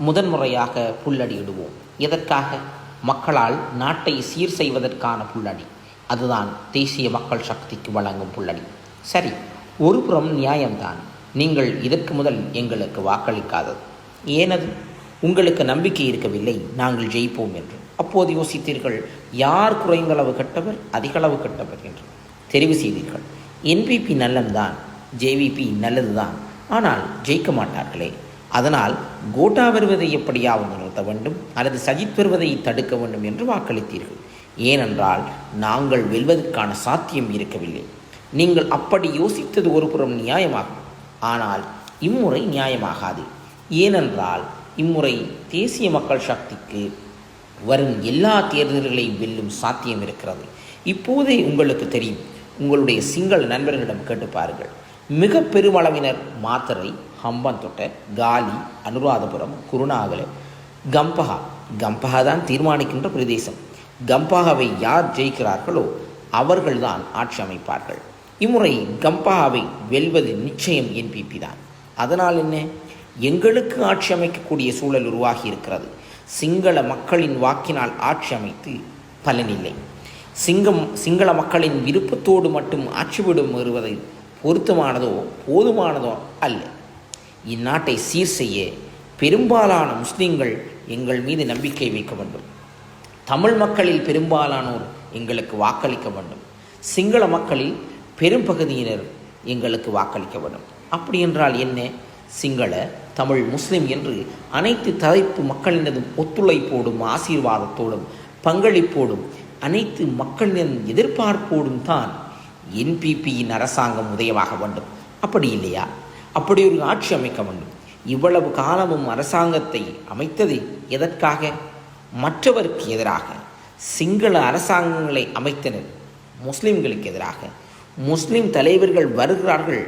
முதன்முறையாக புல்லடியிடுவோம். எதற்காக? மக்களால் நாட்டை சீர் செய்வதற்கான புல்லடி. அதுதான் தேசிய மக்கள் சக்திக்கு வழங்கும் புல்லடி. சரி, ஒரு புறம் நியாயம்தான். நீங்கள் இதற்கு முதல் எங்களுக்கு வாக்களிக்காதது ஏனது? உங்களுக்கு நம்பிக்கை இருக்கவில்லை நாங்கள் ஜெயிப்போம் என்று. அப்போது யோசித்தீர்கள், யார் குறைந்தளவு கெட்டவர், அதிகளவு கெட்டவர் என்று தெரிவு செய்தீர்கள். என்பிபி நல்லதுதான், ஜேவிபி நல்லதுதான், ஆனால் ஜெயிக்க மாட்டார்களே. அதனால் கோட்டா வருவதை எப்படியாவது நிறுத்த வேண்டும் அல்லது சஜித் வருவதை தடுக்க வேண்டும் என்று வாக்களித்தீர்கள். ஏனென்றால் நாங்கள் வெல்வதற்கான சாத்தியம் இருக்கவில்லை. நீங்கள் அப்படி யோசித்தது ஒரு புறம் நியாயமாகும். ஆனால் இம்முறை நியாயமாகாது. ஏனென்றால் இம்முறை தேசிய மக்கள் சக்திக்கு வரும் எல்லா தேர்தல்களையும் வெல்லும் சாத்தியம் இருக்கிறது. இப்போதே உங்களுக்கு தெரியும். உங்களுடைய சிங்கள நண்பர்களிடம் கேட்டு பாருங்கள். மிக பெருமளவினர் மாத்தறை, ஹம்பந்தொட்ட, காலி, அனுராதபுரம், குருநாகல, கம்பஹா தான் தீர்மானிக்கின்ற பிரதேசம். கம்பஹாவை யார் ஜெயிக்கிறார்களோ அவர்கள்தான் ஆட்சி அமைப்பார்கள். இம்முறை கம்பஹாவை வெல்வது நிச்சயம் என்பிபி தான். அதனால் என்ன? எங்களுக்கு ஆட்சி அமைக்கக்கூடிய சூழல் உருவாகி இருக்கிறது. சிங்கள மக்களின் வாக்கினால் ஆட்சி அமைத்து பலனில்லை. சிங்கள மக்களின் விருப்பத்தோடு மட்டும் ஆட்சிவிடும் வருவதை பொருத்தமானதோ போதுமானதோ அல்ல. இந்நாட்டை சீர் செய்ய பெரும்பாலான முஸ்லிம்கள் எங்கள் மீது நம்பிக்கை வைக்க வேண்டும். தமிழ் மக்களில் பெரும்பாலானோர் எங்களுக்கு வாக்களிக்க வேண்டும். சிங்கள மக்களில் பெரும்பகுதியினர் எங்களுக்கு வாக்களிக்க வேண்டும். அப்படி என்றால் என்ன? சிங்கள, தமிழ், முஸ்லிம் என்று அனைத்து தலைப்பு மக்களினதும் ஒத்துழைப்போடும் ஆசீர்வாதத்தோடும் பங்களிப்போடும் அனைத்து மக்களின் எதிர்பார்ப்போடும் தான் என்பிபியின் அரசாங்கம் உதயமாக வேண்டும். அப்படி இல்லையா? அப்படி ஒரு ஆட்சி அமைக்க வேண்டும். இவ்வளவு காலமும் அரசாங்கத்தை அமைத்தது எதற்காக? மற்றவருக்கு எதிராக. சிங்கள அரசாங்கங்களை அமைத்தனர் முஸ்லிம்களுக்கு எதிராக. முஸ்லிம் தலைவர்கள் வருகிறார்கள்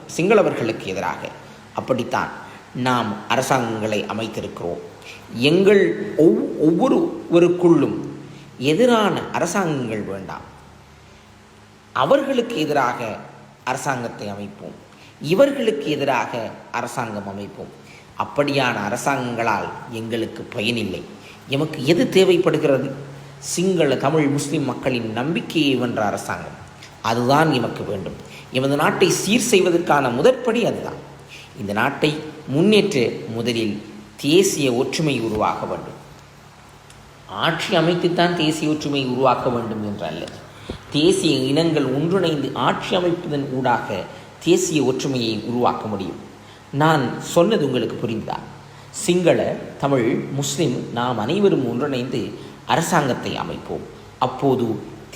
சிங்களவர்களுக்கு எதிராக. அப்படித்தான் நாம் அரசாங்கங்களை அமைத்திருக்கிறோம். எங்கள் ஒவ்வொருவருக்குள்ளும் எதிரான அரசாங்கங்கள் வேண்டாம். அவர்களுக்கு எதிராக அரசாங்கத்தை அமைப்போம், இவர்களுக்கு எதிராக அரசாங்கம் அமைப்போம். அப்படியான அரசாங்கங்களால் எங்களுக்கு பயனில்லை. எமக்கு எது தேவைப்படுகிறது? சிங்கள, தமிழ், முஸ்லிம் மக்களின் நம்பிக்கையை வென்ற அரசாங்கம். அதுதான் எமக்கு வேண்டும். எமது நாட்டை சீர் செய்வதற்கான முதற்படி அதுதான். இந்த நாட்டை முன்னேற்ற முதலில் தேசிய ஒற்றுமை உருவாக்க வேண்டும். ஆட்சி அமைத்துத்தான் தேசிய ஒற்றுமை உருவாக்க வேண்டும் என்றல்ல. தேசிய இனங்கள் ஒன்றிணைந்து ஆட்சி அமைப்பதன் ஊடாக தேசிய ஒற்றுமையை உருவாக்க முடியும். நான் சொன்னது உங்களுக்கு புரிந்ததா? சிங்கள, தமிழ், முஸ்லிம் நாம் அனைவரும் ஒன்றிணைந்து அரசாங்கத்தை அமைப்போம். அப்போது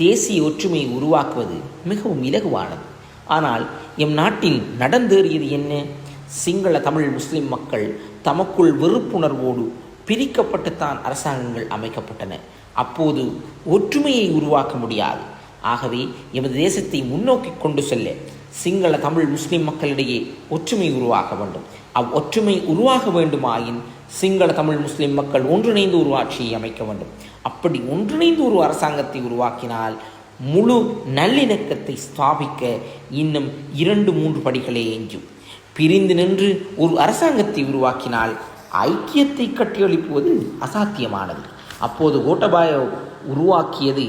தேசிய ஒற்றுமையை உருவாக்குவது மிகவும் இலகுவானது. ஆனால் எம் நாட்டில் நடந்தேறியது என்ன? சிங்கள, தமிழ், முஸ்லிம் மக்கள் தமக்குள் வெறுப்புணர்வோடு பிரிக்கப்பட்டுத்தான் அரசாங்கங்கள் அமைக்கப்பட்டன. அப்போது ஒற்றுமையை உருவாக்க முடியாது. ஆகவே எமது தேசத்தை முன்னோக்கி கொண்டு செல்ல சிங்கள, தமிழ், முஸ்லிம் மக்களிடையே ஒற்றுமை உருவாக வேண்டும். ஒற்றுமை உருவாக வேண்டுமாயின் சிங்கள, தமிழ், முஸ்லிம் மக்கள் ஒன்றிணைந்து ஒரு ஆட்சியை அமைக்க வேண்டும். அப்படி ஒன்றிணைந்து ஒரு அரசாங்கத்தை உருவாக்கினால் முழு நல்லிணக்கத்தை ஸ்தாபிக்க இன்னும் 2-3 படிகளே எஞ்சும். பிரிந்து நின்று ஒரு அரசாங்கத்தை உருவாக்கினால் ஐக்கியத்தை கட்டியெழுப்புவது அசாத்தியமானது. அப்போது கோட்டபாய உருவாக்கியது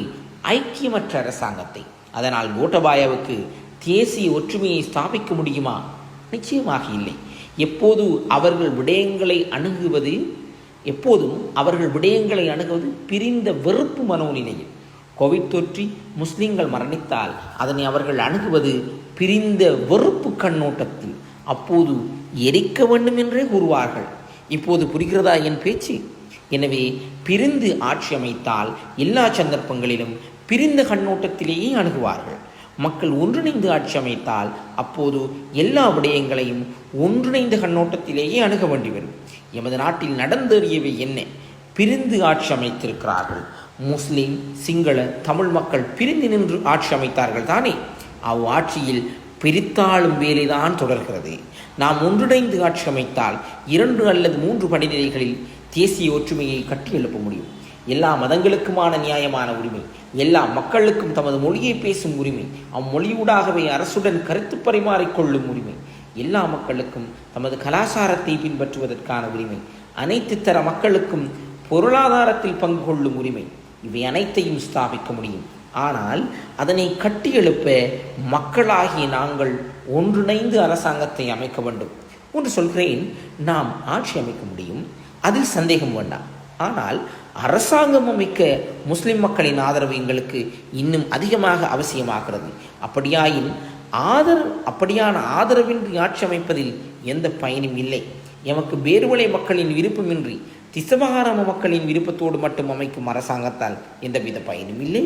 ஐக்கியமற்ற அரசாங்கத்தை. அதனால் கோட்டபாயவுக்கு தேசிய ஒற்றுமையை ஸ்தாபிக்க முடியுமா? நிச்சயமாக இல்லை. எப்போதும் அவர்கள் விடயங்களை அணுகுவது பிரிந்த வெறுப்பு மனோநிலையில். கோவிட் தொற்றி முஸ்லிம்கள் மரணித்தால் அதனை அவர்கள் அணுகுவது பிரிந்த வெறுப்பு கண்ணோட்டத்தில். அப்போது எரிக்க வேண்டும் என்றே கூறுவார்கள். இப்போது புரிகிறதா என் பேச்சு? எனவே பிரிந்து ஆட்சி அமைத்தால் எல்லா சந்தர்ப்பங்களிலும் பிரிந்த கண்ணோட்டத்திலேயே அணுகுவார்கள். மக்கள் ஒன்றிணைந்து ஆட்சி அமைத்தால் அப்போது எல்லா விடயங்களையும் ஒன்றிணைந்த கண்ணோட்டத்திலேயே அணுக வேண்டிவரும். எமது நாட்டில் நடந்தேறியவை என்ன? பிரிந்து ஆட்சி அமைத்திருக்கிறார்கள். முஸ்லிம், சிங்கள, தமிழ் மக்கள் பிரிந்து நின்று ஆட்சி அமைத்தார்கள் தானே? ஆட்சியில் பிரித்தாளும் வேலைதான் தொடர்கிறது. நாம் ஒன்றிணைந்து ஆட்சி அமைத்தால் 2 அல்லது 3 படிநிலைகளில் தேசிய ஒற்றுமையை கட்டியெழுப்ப முடியும். எல்லா மதங்களுக்குமான நியாயமான உரிமை, எல்லா மக்களுக்கும் தமது மொழியை பேசும் உரிமை, அம்மொழியூடாகவே அரசுடன் கருத்து பரிமாறிக்கொள்ளும் உரிமை, எல்லா மக்களுக்கும் தமது கலாச்சாரத்தை பின்பற்றுவதற்கான உரிமை, அனைத்து தர மக்களுக்கும் பொருளாதாரத்தில் பங்கு கொள்ளும் உரிமை, இவை அனைத்தையும் ஸ்தாபிக்க முடியும். ஆனால் அதனை கட்டியெழுப்ப மக்களாகிய நாங்கள் ஒன்றிணைந்து அரசாங்கத்தை அமைக்க வேண்டும். ஒன்று சொல்கிறேன், நாம் ஆட்சி அமைக்க முடியும், அதில் சந்தேகம் வேண்டாம். ஆனால் அரசாங்கம் அமைக்க முஸ்லிம் மக்களின் ஆதரவு எங்களுக்கு இன்னும் அதிகமாக அவசியமாகிறது. அப்படியான ஆதரவின்றி ஆட்சி அமைப்பதில் எந்த பயனும் இல்லை. எமக்கு பேர்வளை மக்களின் விருப்பமின்றி திசமகாரம மக்களின் விருப்பத்தோடு மட்டும் அமைக்கும் அரசாங்கத்தால் எந்தவித பயனும் இல்லை.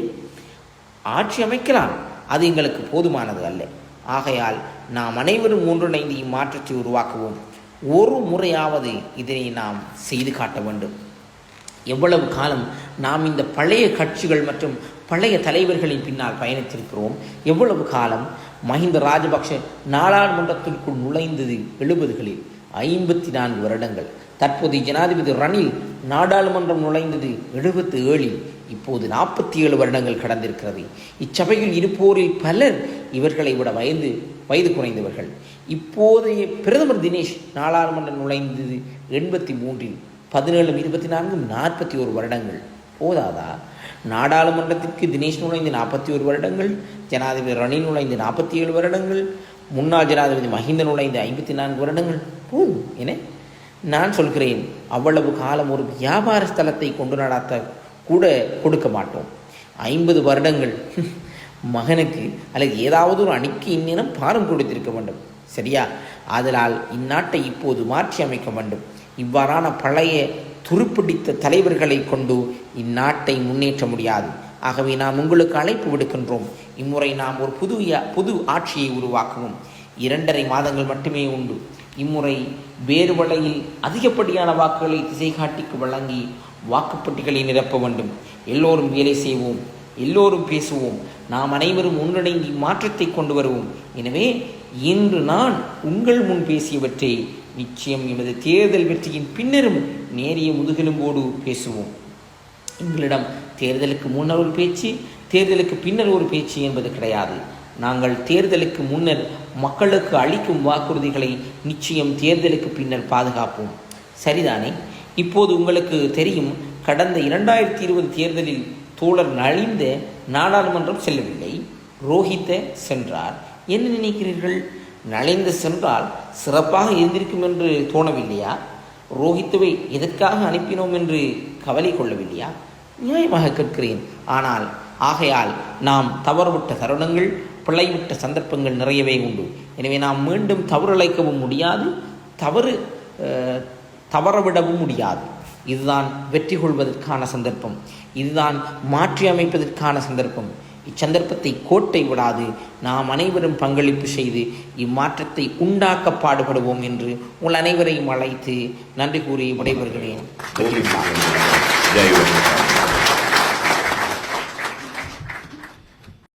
ஆட்சி அமைக்கலாம், அது எங்களுக்கு போதுமானது அல்ல. ஆகையால் நாம் அனைவரும் ஒன்றிணைந்து இம்மாற்றத்தை உருவாக்குவோம். ஒரு முறையாவது இதனை நாம் செய்து காட்ட வேண்டும். எவ்வளவு காலம் நாம் இந்த பழைய கட்சிகள் மற்றும் பழைய தலைவர்களின் பின்னால் பயணித்திருக்கிறோம்? எவ்வளவு காலம்? மஹிந்த ராஜபக்ஷ நாடாளுமன்றத்திற்குள் நுழைந்தது 70களில் 54 வருடங்கள். தற்போது ஜனாதிபதி ரணில் நாடாளுமன்றம் நுழைந்தது 77ல், இப்போது 47 வருடங்கள் கடந்திருக்கிறது. இச்சபையில் இருப்போரில் பலர் இவர்களை விட வயது குறைந்தவர்கள். இப்போதைய பிரதமர் தினேஷ் நாடாளுமன்றம் நுழைந்தது 83ல், 17, 24, 41 வருடங்கள். போதாதா? நாடாளுமன்றத்திற்கு தினேஷ் நுழைந்து 41 வருடங்கள், ஜனாதிபதி ரணில் நுழைந்து 47 வருடங்கள், முன்னாள் ஜனாதிபதி மஹிந்த நுழைந்து 54 வருடங்கள் போதும் என நான் சொல்கிறேன். அவ்வளவு காலம் ஒரு வியாபார ஸ்தலத்தை கொண்டு நடத்த கூட கொடுக்க மாட்டோம். 50 வருடங்கள் மகனுக்கு அல்லது ஏதாவது ஒரு அணிக்கு இந்நேரம் பாரம் கொடுத்திருக்க வேண்டும். சரியா? ஆதலால் இந்நாட்டை இப்போது மாற்றி அமைக்க வேண்டும். இவ்வாறான பழைய துருப்பிடித்த தலைவர்களை கொண்டு இந்நாட்டை முன்னேற்ற முடியாது. ஆகவே நாம் உங்களுக்கு அழைப்பு விடுக்கின்றோம். இம்முறை நாம் ஒரு புது ஆட்சியை உருவாக்குவோம். 2.5 மாதங்கள் மட்டுமே உண்டு. இம்முறை வேறு வழியில் அதிகப்படியான வாக்குகளை திசை காட்டிக்கு வழங்கி வாக்குப்பட்டிகளை நிரப்ப வேண்டும். எல்லோரும் வேலை செய்வோம், எல்லோரும் பேசுவோம், நாம் அனைவரும் ஒன்றிணைந்து மாற்றத்தை கொண்டு வருவோம். எனவே இன்று நான் உங்கள் முன் பேசியவற்றை நிச்சயம் எமது தேர்தல் வெற்றியின் பின்னரும் நேரிய முதுகெலும்போடு பேசுவோம். எங்களிடம் தேர்தலுக்கு முன்னர் ஒரு பேச்சு, தேர்தலுக்கு பின்னர் ஒரு பேச்சு என்பது கிடையாது. நாங்கள் தேர்தலுக்கு முன்னர் மக்களுக்கு அளிக்கும் வாக்குறுதிகளை நிச்சயம் தேர்தலுக்கு பின்னர் பாதுகாப்போம். சரிதானே? இப்போது உங்களுக்கு தெரியும், கடந்த 2020 தேர்தலில் தோழர் நலிந்த நாடாளுமன்றம் செல்லவில்லை, ரோஹித்த சென்றார். என்ன நினைக்கிறீர்கள்? நலிந்த சென்றால் சிறப்பாக இருந்திருக்கும் என்று தோணவில்லையா? ரோஹித்துவை எதற்காக அனுப்பினோம் என்று கவலை கொள்ளவில்லையா? நியாயமாக கேட்கிறேன். ஆகையால் நாம் தவறுவிட்ட தருணங்கள், பிழைவிட்ட சந்தர்ப்பங்கள் நிறையவே உண்டு. எனவே நாம் மீண்டும் தவறிழைக்கவும் முடியாது, தவறவிடவும் முடியாது. இதுதான் வெற்றி கொள்வதற்கான சந்தர்ப்பம், இதுதான் மாற்றி அமைப்பதற்கான சந்தர்ப்பம். இச்சந்தர்ப்பத்தை கோட்டை விடாது நாம் அனைவரும் பங்களிப்பு செய்து இம்மாற்றத்தை உண்டாக்க பாடுபடுவோம் என்று உங்கள் அனைவரையும் அழைத்து நன்றி கூறி விடைபெறுகிறேன்.